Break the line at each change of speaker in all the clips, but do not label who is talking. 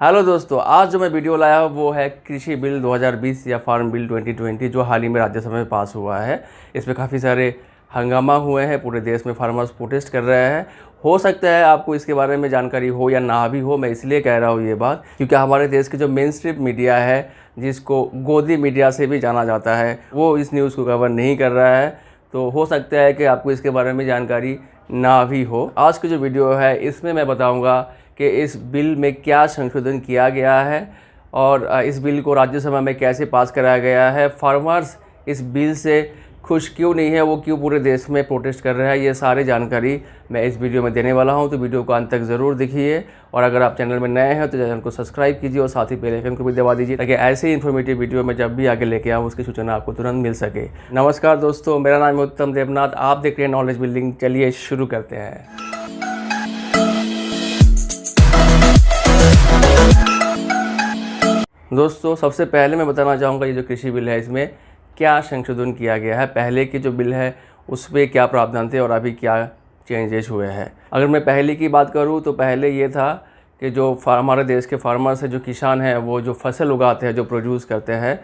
Hello दोस्तों, आज जो मैं वीडियो लाया हूँ वो है कृषि बिल 2020 या फार्म बिल 2020 जो हाल ही में राज्यसभा में पास हुआ है। इसमें काफ़ी सारे हंगामा हुए हैं, पूरे देश में फार्मर्स प्रोटेस्ट कर रहे हैं। हो सकता है आपको इसके बारे में जानकारी हो या ना भी हो, मैं इसलिए कह रहा हूँ ये बात क्योंकि हमारे देश की जो मेन स्ट्रीम मीडिया है, जिसको गोदी मीडिया से भी जाना जाता है, वो इस न्यूज़ को कवर नहीं कर रहा है। तो हो सकता है कि आपको इसके बारे में जानकारी ना भी हो। आज की जो वीडियो है इसमें मैं बताऊँगा कि इस बिल में क्या संशोधन किया गया है और इस बिल को राज्यसभा में कैसे पास कराया गया है। फार्मर्स इस बिल से खुश क्यों नहीं है, वो क्यों पूरे देश में प्रोटेस्ट कर रहे हैं, ये सारी जानकारी मैं इस वीडियो में देने वाला हूं। तो वीडियो को अंत तक ज़रूर देखिए और अगर आप चैनल में नए हैं तो चैनल को सब्सक्राइब कीजिए और साथ ही बेल आइकन को भी दबा दीजिए ताकि ऐसे ही इन्फॉर्मेटिव वीडियो में जब भी आगे लेके आऊँ उसकी सूचना आपको तुरंत मिल सके। नमस्कार दोस्तों, मेरा नाम है उत्तम देवनाथ, आप देख रहे हैं नॉलेज बिल्डिंग। चलिए शुरू करते हैं। दोस्तों, सबसे पहले मैं बताना चाहूँगा ये जो कृषि बिल है इसमें क्या संशोधन किया गया है। पहले की जो बिल है उस पर क्या प्रावधान थे और अभी क्या चेंजेस हुए हैं। अगर मैं पहले की बात करूँ तो पहले ये था कि जो हमारे देश के फार्मर्स है, जो किसान हैं, वो जो फसल उगाते हैं, जो प्रोड्यूस करते हैं,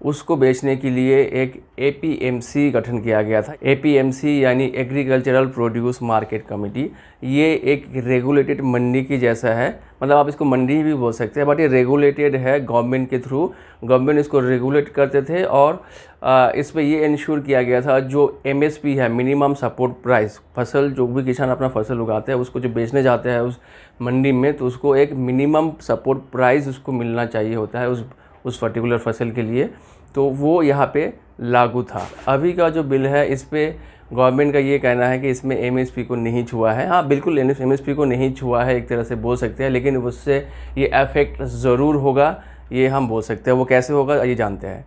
उसको बेचने के लिए एक APMC गठन किया गया था। APMC यानी एग्रीकल्चरल प्रोड्यूस मार्केट कमेटी। ये एक रेगुलेटेड मंडी की जैसा है, मतलब आप इसको मंडी भी बोल सकते हैं, बट ये रेगुलेटेड है गवर्नमेंट के थ्रू। गवर्नमेंट इसको रेगुलेट करते थे और इस पर ये इंश्योर किया गया था जो MSP है, मिनिमम सपोर्ट प्राइस, फसल जो भी किसान अपना फसल उगाते हैं उसको जो बेचने जाते हैं उस मंडी में, तो उसको एक मिनिमम सपोर्ट प्राइस उसको मिलना चाहिए होता है उस पर्टिकुलर फसल के लिए। तो वो यहाँ पे लागू था। अभी का जो बिल है इस पे गवर्नमेंट का ये कहना है कि इसमें MSP को नहीं छुआ है। हाँ, बिल्कुल MSP को नहीं छुआ है, एक तरह से बोल सकते हैं, लेकिन उससे ये इफेक्ट ज़रूर होगा, ये हम बोल सकते हैं। वो कैसे होगा ये जानते हैं।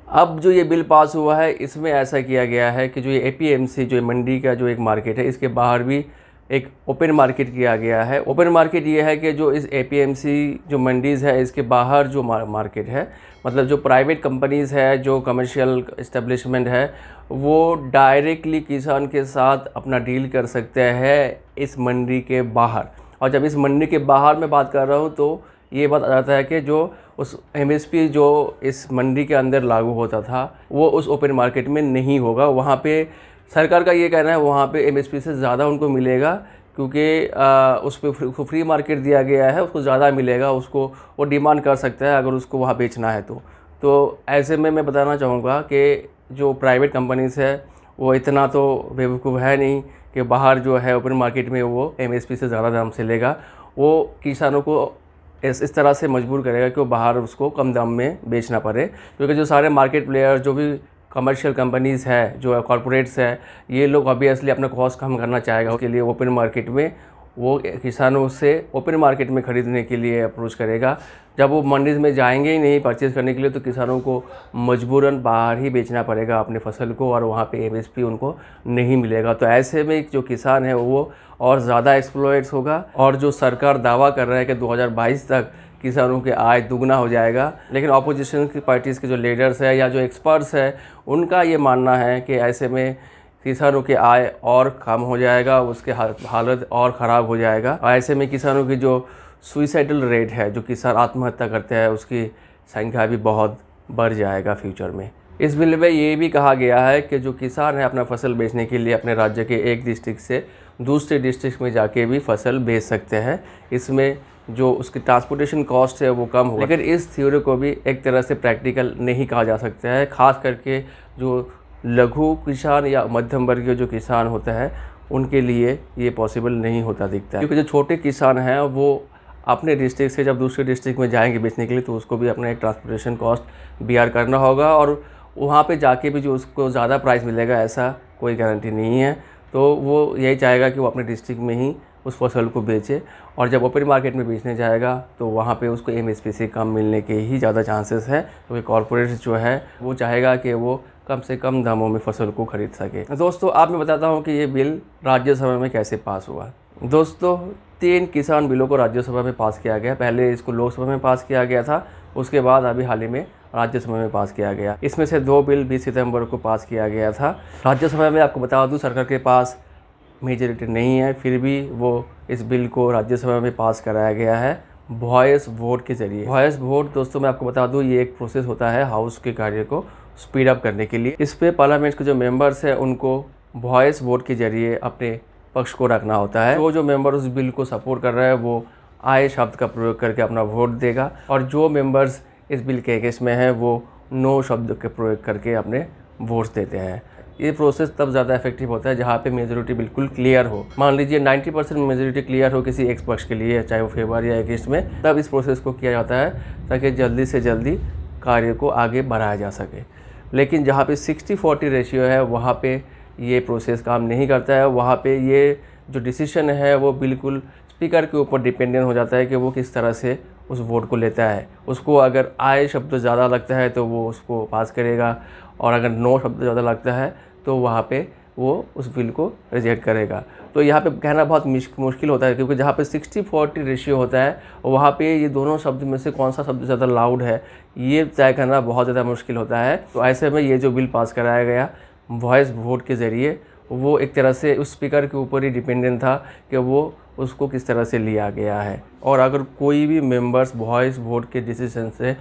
अब जो ये बिल पास हुआ है इसमें ऐसा किया गया है कि जो ये APMC जो मंडी का जो एक मार्केट है, इसके बाहर भी एक ओपन मार्केट किया गया है। ओपन मार्केट ये है कि जो इस APMC जो मंडीज़ है इसके बाहर जो मार्केट है, मतलब जो प्राइवेट कंपनीज़ है, जो कमर्शियल इस्टेब्लिशमेंट है, वो डायरेक्टली किसान के साथ अपना डील कर सकते हैं इस मंडी के बाहर। और जब इस मंडी के बाहर मैं बात कर रहा हूँ तो ये बात आ जाता है कि जो उस MSP जो इस मंडी के अंदर लागू होता था वो उस ओपन मार्केट में नहीं होगा। वहाँ पे सरकार का ये कहना है वहाँ पे MSP से ज़्यादा उनको मिलेगा क्योंकि उस पर फ्री मार्केट दिया गया है, उसको ज़्यादा मिलेगा, उसको वो डिमांड कर सकता है अगर उसको वहाँ बेचना है तो ऐसे में मैं बताना चाहूँगा कि जो प्राइवेट कंपनीज़ है वो इतना तो बेवकूफ़ है नहीं कि बाहर जो है ओपन मार्केट में वो MSP से ज़्यादा दाम से लेगा। वो किसानों को इस तरह से मजबूर करेगा कि वो बाहर उसको कम दाम में बेचना पड़े, क्योंकि जो सारे मार्केट प्लेयर, जो भी कमर्शियल कंपनीज़ है, जो कॉरपोरेट्स है, ये लोग ऑब्वियसली अपना कॉस्ट कम करना चाहेगा। उसके लिए ओपन मार्केट में वो किसानों से ओपन मार्केट में ख़रीदने के लिए अप्रोच करेगा। जब वो मंडीज़ में जाएंगे ही नहीं परचेज़ करने के लिए तो किसानों को मजबूरन बाहर ही बेचना पड़ेगा अपने फसल को और वहाँ पे MSP उनको नहीं मिलेगा। तो ऐसे में जो किसान है वो और ज़्यादा एक्सप्लॉइट्स होगा। और जो सरकार दावा कर रहा है कि 2022 तक किसानों की आय दुगना हो जाएगा, लेकिन अपोजिशन की पार्टीज़ के जो लीडर्स है या जो एक्सपर्ट्स है उनका ये मानना है कि ऐसे में किसानों की आय और कम हो जाएगा, उसके हालत और ख़राब हो जाएगा। और ऐसे में किसानों की जो सुइसाइडल रेट है, जो किसान आत्महत्या करते हैं, उसकी संख्या भी बहुत बढ़ जाएगा फ्यूचर में। इस बिल में ये भी कहा गया है कि जो किसान है अपना फसल बेचने के लिए अपने राज्य के एक डिस्ट्रिक्ट से दूसरे डिस्ट्रिक्ट में जाके भी फसल बेच सकते हैं। इसमें जो उसकी ट्रांसपोर्टेशन कॉस्ट है वो कम हो, लेकिन इस थ्योरी को भी एक तरह से प्रैक्टिकल नहीं कहा जा सकता है। ख़ास करके जो लघु किसान या मध्यम वर्गीय जो किसान होता है उनके लिए ये पॉसिबल नहीं होता दिखता है, क्योंकि जो छोटे किसान हैं वो अपने डिस्ट्रिक्ट से जब दूसरे डिस्ट्रिक्ट में जाएंगे बेचने के लिए तो उसको भी अपना एक ट्रांसपोर्टेशन कॉस्ट बियर करना होगा और वहाँ पे जाके भी जो उसको ज़्यादा प्राइस मिलेगा ऐसा कोई गारंटी नहीं है। तो वो यही चाहेगा कि वो अपने डिस्ट्रिक्ट में ही उस फसल को बेचे और जब ओपन मार्केट में बेचने जाएगा तो वहाँ पे उसको MSP से कम मिलने के ही ज़्यादा चांसेस है, क्योंकि कॉरपोरेट जो है वो चाहेगा कि वो कम से कम दामों में फसल को खरीद सके। दोस्तों, आप मैं बताता हूँ कि ये बिल राज्यसभा में कैसे पास हुआ। दोस्तों, 3 किसान बिलों को राज्यसभा में पास किया गया। पहले इसको लोकसभा में पास किया गया था, उसके बाद अभी हाल ही में राज्यसभा में पास किया गया। इसमें से 2 बिल 20 सितंबर को पास किया गया था। राज्यसभा में आपको बता दूँ सरकार के पास मेजॉरिटी नहीं है, फिर भी वो इस बिल को राज्यसभा में पास कराया गया है वॉइस वोट के ज़रिए। वॉइस वोट दोस्तों मैं आपको बता दूं, ये एक प्रोसेस होता है हाउस के कार्य को स्पीड अप करने के लिए। इस पे पार्लियामेंट के जो मेंबर्स हैं उनको वॉइस वोट के ज़रिए अपने पक्ष को रखना होता है। जो मेंबर उस बिल को सपोर्ट कर रहा है वो आए शब्द का प्रयोग करके अपना वोट देगा, और जो मेंबर्स इस बिल के अगेंस्ट में हैं वो नो शब्द के प्रयोग करके अपने वोट्स देते हैं। ये प्रोसेस तब ज़्यादा इफेक्टिव होता है जहाँ पे मेजोरिटी बिल्कुल क्लियर हो। मान लीजिए 90% मेजोरिटी क्लियर हो किसी एक पक्ष के लिए, चाहे वो फेवर या अगेंस्ट में, तब इस प्रोसेस को किया जाता है ताकि जल्दी से जल्दी कार्य को आगे बढ़ाया जा सके। लेकिन जहाँ पे 60-40 रेशियो है वहाँ पे ये प्रोसेस काम नहीं करता है। वहाँ पे ये जो डिसीजन है वो बिल्कुल स्पीकर के ऊपर डिपेंडेंट हो जाता है कि वो किस तरह से उस वोट को लेता है। उसको अगर आए शब्द ज़्यादा लगता है तो वो उसको पास करेगा, और अगर नो शब्द ज़्यादा लगता है तो वहाँ पे वो उस बिल को रिजेक्ट करेगा। तो यहाँ पे कहना बहुत मुश्किल होता है, क्योंकि जहाँ पे 60-40 रेशियो होता है वहाँ पे ये दोनों शब्द में से कौन सा शब्द ज़्यादा लाउड है ये तय करना बहुत ज़्यादा मुश्किल होता है। तो ऐसे में ये जो बिल पास कराया गया वॉइस वोट के ज़रिए, वो एक तरह से उस स्पीकर के ऊपर ही डिपेंडेंट था कि वो उसको किस तरह से लिया गया है। और अगर कोई भी मेंबर्स वॉइस वोट के डिसीजन से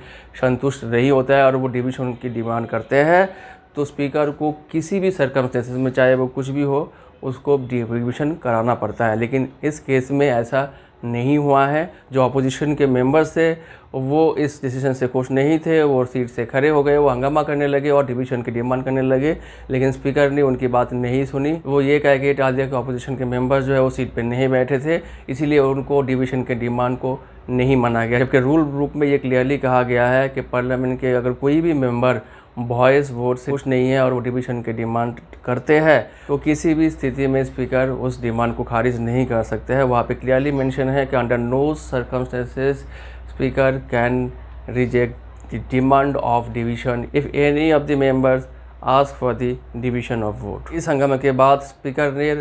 संतुष्ट नहीं होता है और वो डिवीज़न की डिमांड करते हैं तो स्पीकर को किसी भी सर्कमस्टेंसेस में, चाहे वो कुछ भी हो, उसको डिवीज़न कराना पड़ता है। लेकिन इस केस में ऐसा नहीं हुआ है। जो अपोजिशन के मेंबर्स थे वो इस डिसीजन से खुश नहीं थे, वो सीट से खड़े हो गए, वो हंगामा करने लगे और डिवीज़न की डिमांड करने लगे। लेकिन स्पीकर ने उनकी बात नहीं सुनी। वो ये कह के टाल दिया कि अपोजिशन के मेंबर्स जो है वो सीट पे नहीं बैठे थे, इसीलिए उनको डिवीज़न के डिमांड को नहीं माना गया। जबकि रूल बुक में ये क्लियरली कहा गया है कि पार्लियामेंट के अगर कोई भी मेंबर वॉइस वोट से खुश नहीं है और वो डिवीज़न की डिमांड करते हैं तो किसी भी स्थिति में स्पीकर उस डिमांड को खारिज नहीं कर सकते हैं। वहाँ पे क्लियरली मेंशन है कि under no circumstances speaker can reject the demand of division if any of the members ask for the division of vote. इस हंगामे के बाद स्पीकर ने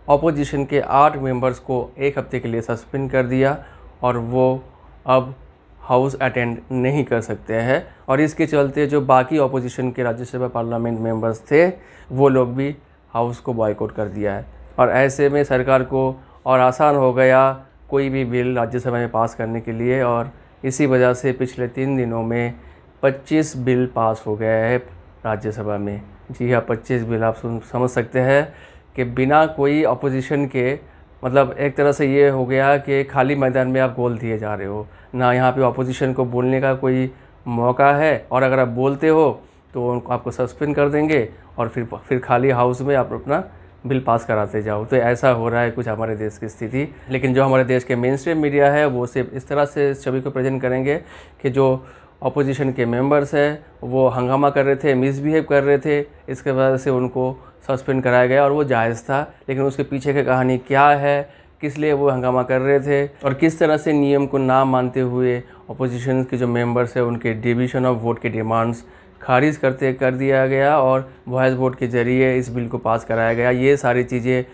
अपोजिशन के 8 मेंबर्स को 1 हफ्ते के लिए सस्पेंड कर दिया और वो अब हाउस अटेंड नहीं कर सकते हैं। और इसके चलते जो बाकी अपोजिशन के राज्यसभा पार्लियामेंट मेंबर्स थे वो लोग भी हाउस को बॉयकॉट कर दिया है। और ऐसे में सरकार को और आसान हो गया कोई भी बिल राज्यसभा में पास करने के लिए, और इसी वजह से पिछले 3 दिनों में 25 बिल पास हो गए हैं राज्यसभा में। जी हाँ, 25 बिल। आप समझ सकते हैं कि बिना कोई अपोजिशन के, मतलब एक तरह से ये हो गया कि खाली मैदान में आप गोल दिए जा रहे हो ना। यहाँ पे अपोजिशन को बोलने का कोई मौका है, और अगर आप बोलते हो तो उनको आपको सस्पेंड कर देंगे और फिर खाली हाउस में आप अपना बिल पास कराते जाओ। तो ऐसा हो रहा है कुछ हमारे देश की स्थिति। लेकिन जो हमारे देश के मेन स्ट्रीम मीडिया है वो सिर्फ इस तरह से छवि को प्रेजेंट करेंगे कि जो अपोजिशन के मेंबर्स हैं वो हंगामा कर रहे थे, मिसबिहेव कर रहे थे, इसके वजह से उनको सस्पेंड कराया गया और वो जायज़ था। लेकिन उसके पीछे की कहानी क्या है, किस लिए वो हंगामा कर रहे थे, और किस तरह से नियम को ना मानते हुए अपोजिशन के जो मेंबर्स हैं उनके डिवीज़न ऑफ वोट के डिमांड्स खारिज कर दिया गया और वॉइस वोट के ज़रिए इस बिल को पास कराया गया, ये सारी चीज़ें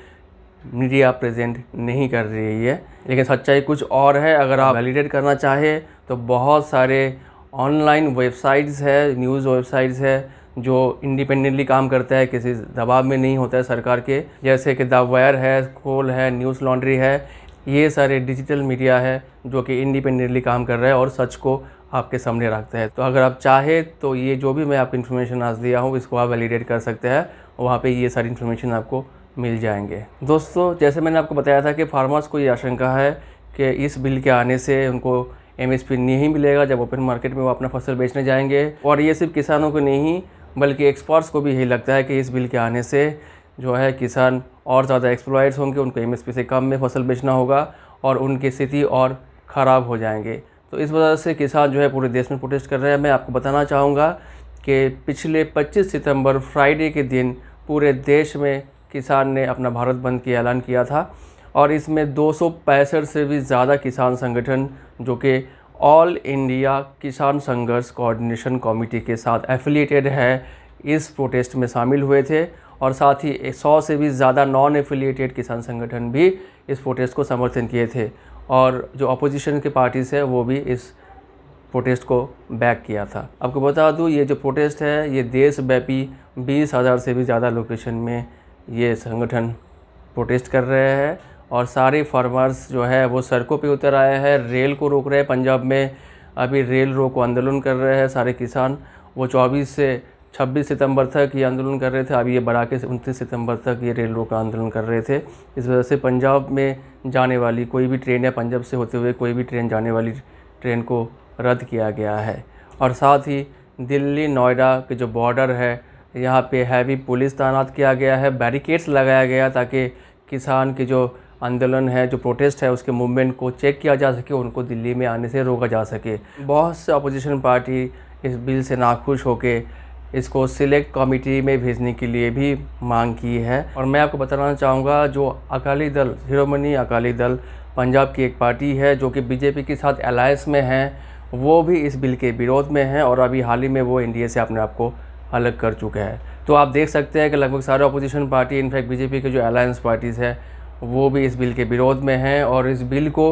मीडिया प्रेजेंट नहीं कर रही है। लेकिन सच्चाई कुछ और है। अगर आप वैलिडेट करना चाहें तो बहुत सारे ऑनलाइन वेबसाइट्स है, न्यूज़ वेबसाइट्स है जो इंडिपेंडेंटली काम करता है, किसी दबाव में नहीं होता है सरकार के, जैसे कि द वायर है, स्क्रोल है, न्यूज़ लॉन्ड्री है। ये सारे डिजिटल मीडिया है जो कि इंडिपेंडेंटली काम कर रहा है और सच को आपके सामने रखता है। तो अगर आप चाहे तो ये जो भी मैं आपको इन्फॉर्मेशन आज दिया हूँ इसको आप वैलिडेट कर सकते हैं, वहाँ पे ये सारी इन्फॉर्मेशन आपको मिल जाएंगे। दोस्तों, जैसे मैंने आपको बताया था कि फार्मर्स को ये आशंका है कि इस बिल के आने से उनको MSP नहीं मिलेगा जब ओपन मार्केट में वो अपना फसल बेचने जाएंगे। और ये सिर्फ किसानों को नहीं बल्कि एक्सपर्ट्स को भी यही लगता है कि इस बिल के आने से जो है किसान और ज़्यादा एक्सप्लॉइट्स होंगे, उनको MSP से कम में फसल बेचना होगा और उनकी स्थिति और ख़राब हो जाएंगे। तो इस वजह से किसान जो है पूरे देश में प्रोटेस्ट कर रहे हैं। मैं आपको बताना चाहूँगा कि पिछले 25 सितंबर फ्राइडे के दिन पूरे देश में किसान ने अपना भारत बंद की ऐलान किया था और इसमें 265 से भी ज़्यादा किसान संगठन जो कि ऑल इंडिया किसान संघर्ष कोऑर्डिनेशन कमेटी के साथ एफिलिएटेड है इस प्रोटेस्ट में शामिल हुए थे। और साथ ही 100 से भी ज़्यादा नॉन एफिलिएटेड किसान संगठन भी इस प्रोटेस्ट को समर्थन किए थे और जो अपोजिशन के पार्टीज़ है वो भी इस प्रोटेस्ट को बैक किया था। आपको बता दूं ये जो प्रोटेस्ट है ये देशव्यापी 20,000 से भी ज़्यादा लोकेशन में ये संगठन प्रोटेस्ट कर रहे हैं और सारे फार्मर्स जो है वो सड़कों पे उतर आए हैं, रेल को रोक रहे हैं। पंजाब में अभी रेल रोको आंदोलन कर रहे हैं सारे किसान। वो 24 से 26 सितंबर तक ये आंदोलन कर रहे थे, अभी ये बढ़ा के 29 सितंबर तक ये रेल रोको आंदोलन कर रहे थे। इस वजह से पंजाब में जाने वाली कोई भी ट्रेन या पंजाब से होते हुए कोई भी ट्रेन जाने वाली ट्रेन को रद्द किया गया है। और साथ ही दिल्ली नोएडा के जो बॉर्डर है यहाँ पे हैवी पुलिस तैनात किया गया है, बैरिकेड्स लगाया गया ताकि किसान के जो आंदोलन है, जो प्रोटेस्ट है, उसके मूवमेंट को चेक किया जा सके, उनको दिल्ली में आने से रोका जा सके। बहुत से अपोजिशन पार्टी इस बिल से नाखुश होके इसको सिलेक्ट कमेटी में भेजने के लिए भी मांग की है। और मैं आपको बताना चाहूँगा, जो अकाली दल, शिरोमणि अकाली दल पंजाब की एक पार्टी है जो कि बीजेपी के साथ अलायंस में है, वो भी इस बिल के विरोध में है और अभी हाल ही में वो एनडीए से अपने आप को अलग कर चुका है। तो आप देख सकते हैं कि लगभग सारे अपोजिशन पार्टी, इनफैक्ट बीजेपी के जो अलायंस पार्टीज़ है वो भी इस बिल के विरोध में हैं और इस बिल को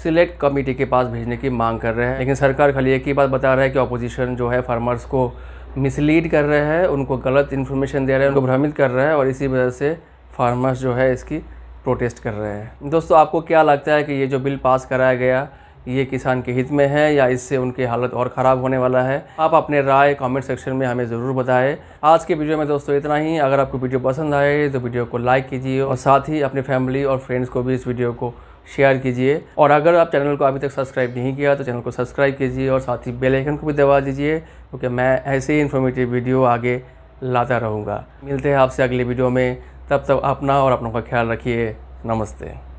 सिलेक्ट कमेटी के पास भेजने की मांग कर रहे हैं। लेकिन सरकार खाली एक ही बात बता रहा है कि अपोजिशन जो है फार्मर्स को मिसलीड कर रहे हैं, उनको गलत इन्फॉर्मेशन दे रहे हैं, उनको भ्रमित कर रहे हैं और इसी वजह से फार्मर्स जो है इसकी प्रोटेस्ट कर रहे हैं। दोस्तों, आपको क्या लगता है कि ये जो बिल पास कराया गया ये किसान के हित में है या इससे उनकी हालत और ख़राब होने वाला है? आप अपने राय कमेंट सेक्शन में हमें ज़रूर बताएं। आज के वीडियो में दोस्तों इतना ही। अगर आपको वीडियो पसंद आए तो वीडियो को लाइक कीजिए और साथ ही अपनी फैमिली और फ्रेंड्स को भी इस वीडियो को शेयर कीजिए। और अगर आप चैनल को अभी तक सब्सक्राइब नहीं किया तो चैनल को सब्सक्राइब कीजिए और साथ ही बेल आइकन को भी दबा दीजिए, क्योंकि मैं ऐसे ही इन्फॉर्मेटिव वीडियो आगे लाता रहूँगा। मिलते हैं आपसे अगले वीडियो में, तब तक अपना और अपनों का ख्याल रखिए। नमस्ते।